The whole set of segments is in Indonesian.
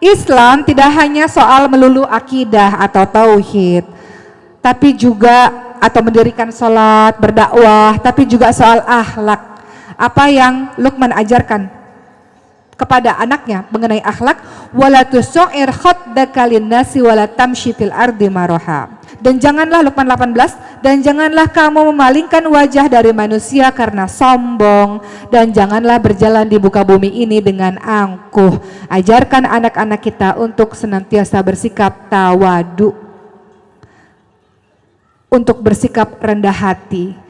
Islam tidak hanya soal melulu akidah atau tauhid, tapi juga atau mendirikan sholat, berdakwah, tapi juga soal akhlak. Apa yang Luqman ajarkan kepada anaknya mengenai akhlak, wala tusu'ir khaddaka linnasi wala tamshi fil ardi maraha. Dan janganlah, Luqman 18, dan janganlah kamu memalingkan wajah dari manusia karena sombong, dan janganlah berjalan di muka bumi ini dengan angkuh. Ajarkan anak-anak kita untuk senantiasa bersikap tawadu, untuk bersikap rendah hati.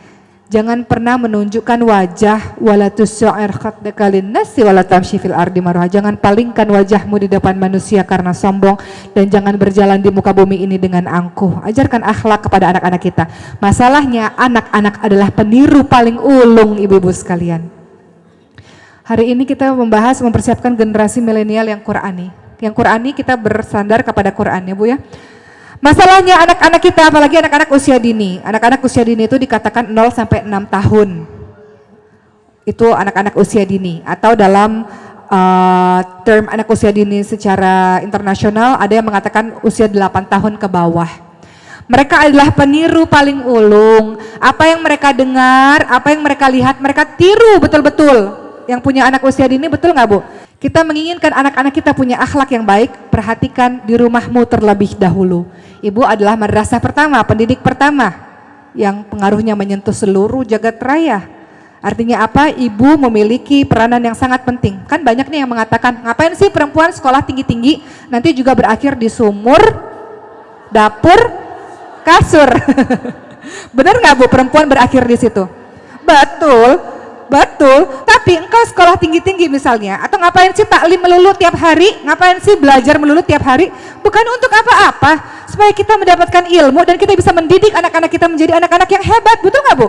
Jangan pernah menunjukkan wajah, wala tusu'ir khaddaka linnasi wala tamshi fil ardi maraha. Jangan palingkan wajahmu di depan manusia karena sombong, dan jangan berjalan di muka bumi ini dengan angkuh. Ajarkan akhlak kepada anak-anak kita. Masalahnya anak-anak adalah peniru paling ulung, ibu-ibu sekalian. Hari ini kita membahas mempersiapkan generasi milenial yang Qur'ani. Yang Qur'ani kita bersandar kepada Qur'an ya Bu ya. Masalahnya anak-anak kita, apalagi anak-anak usia dini. Anak-anak usia dini itu dikatakan 0 sampai 6 tahun. Itu anak-anak usia dini. Atau dalam term anak usia dini secara internasional ada yang mengatakan usia 8 tahun ke bawah. Mereka adalah peniru paling ulung. Apa yang mereka dengar, apa yang mereka lihat, mereka tiru betul-betul. Yang punya anak usia dini, betul nggak Bu? Kita menginginkan anak-anak kita punya akhlak yang baik. Perhatikan di rumahmu terlebih dahulu. Ibu adalah madrasah pertama, pendidik pertama yang pengaruhnya menyentuh seluruh jagat raya. Artinya apa? Ibu memiliki peranan yang sangat penting. Kan banyak nih yang mengatakan, ngapain sih perempuan sekolah tinggi-tinggi, nanti juga berakhir di sumur, dapur, kasur. Benar nggak Bu, perempuan berakhir di situ? Betul. Betul, tapi engkau sekolah tinggi-tinggi misalnya, atau ngapain sih taklim melulu tiap hari, ngapain sih belajar melulu tiap hari, bukan untuk apa-apa, supaya kita mendapatkan ilmu dan kita bisa mendidik anak-anak kita menjadi anak-anak yang hebat, betul nggak Bu?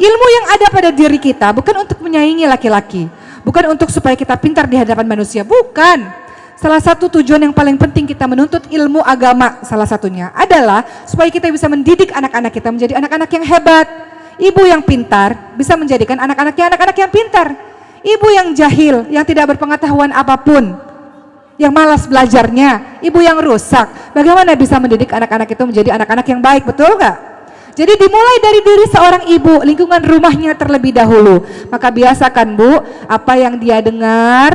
Ilmu yang ada pada diri kita bukan untuk menyaingi laki-laki, bukan untuk supaya kita pintar di hadapan manusia, bukan. Salah satu tujuan yang paling penting kita menuntut ilmu agama, salah satunya adalah supaya kita bisa mendidik anak-anak kita menjadi anak-anak yang hebat. Ibu yang pintar bisa menjadikan anak-anaknya anak-anak yang pintar. Ibu yang jahil, yang tidak berpengetahuan apapun, yang malas belajarnya, ibu yang rusak, bagaimana bisa mendidik anak-anak itu menjadi anak-anak yang baik, betul nggak? Jadi dimulai dari diri seorang ibu, lingkungan rumahnya terlebih dahulu. Maka biasakan Bu, apa yang dia dengar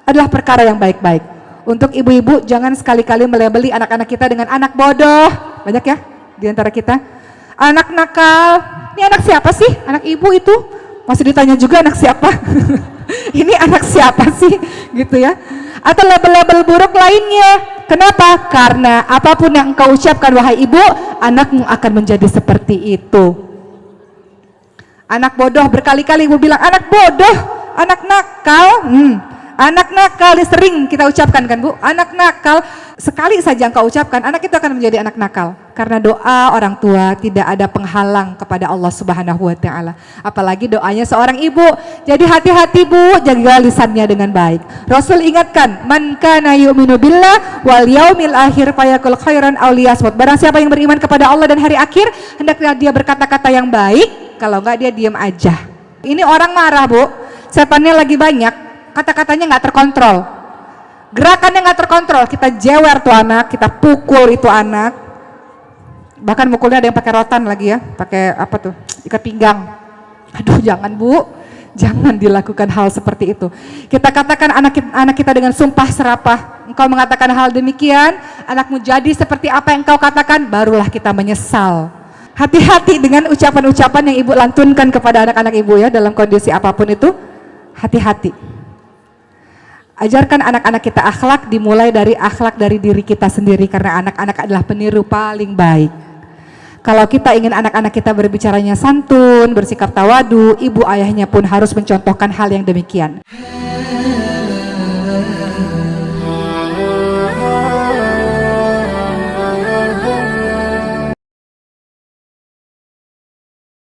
adalah perkara yang baik-baik. Untuk ibu-ibu, jangan sekali-kali melabeli anak-anak kita dengan anak bodoh. Banyak ya di antara kita. Anak nakal, ini anak siapa sih? Anak ibu itu masih ditanya juga anak siapa? Ini anak siapa sih? Gitu ya. Atau label-label buruk lainnya. Kenapa? Karena apapun yang engkau ucapkan wahai ibu, anakmu akan menjadi seperti itu. Anak bodoh, berkali-kali ibu bilang anak bodoh, anak nakal. Anak nakal sering kita ucapkan kan Bu, anak nakal. Sekali saja engkau ucapkan, anak itu akan menjadi anak nakal. Karena doa orang tua tidak ada penghalang kepada Allah Subhanahu wa Ta'ala. Apalagi doanya seorang ibu. Jadi hati-hati Bu, jaga lisannya dengan baik. Rasul ingatkan, man kana yu'minu billah wal yaumil akhir fayaqul khairan aw liyasmut. Barang siapa yang beriman kepada Allah dan hari akhir, hendaknya dia berkata-kata yang baik, kalau enggak dia diam aja. Ini orang marah Bu, setannya lagi banyak, kata-katanya nggak terkontrol, gerakannya nggak terkontrol, kita jewer tuh anak, kita pukul itu anak, bahkan mukulnya ada yang pakai rotan lagi ya, pakai apa tuh, ikat pinggang. Aduh jangan Bu, jangan dilakukan hal seperti itu. Kita katakan anak kita dengan sumpah serapah, engkau mengatakan hal demikian, anakmu jadi seperti apa yang engkau katakan, barulah kita menyesal. Hati-hati dengan ucapan-ucapan yang ibu lantunkan kepada anak-anak ibu ya, dalam kondisi apapun itu, hati-hati. Ajarkan anak-anak kita akhlak, dimulai dari akhlak dari diri kita sendiri, karena anak-anak adalah peniru paling baik. Kalau kita ingin anak-anak kita berbicaranya santun, bersikap tawadu, ibu ayahnya pun harus mencontohkan hal yang demikian.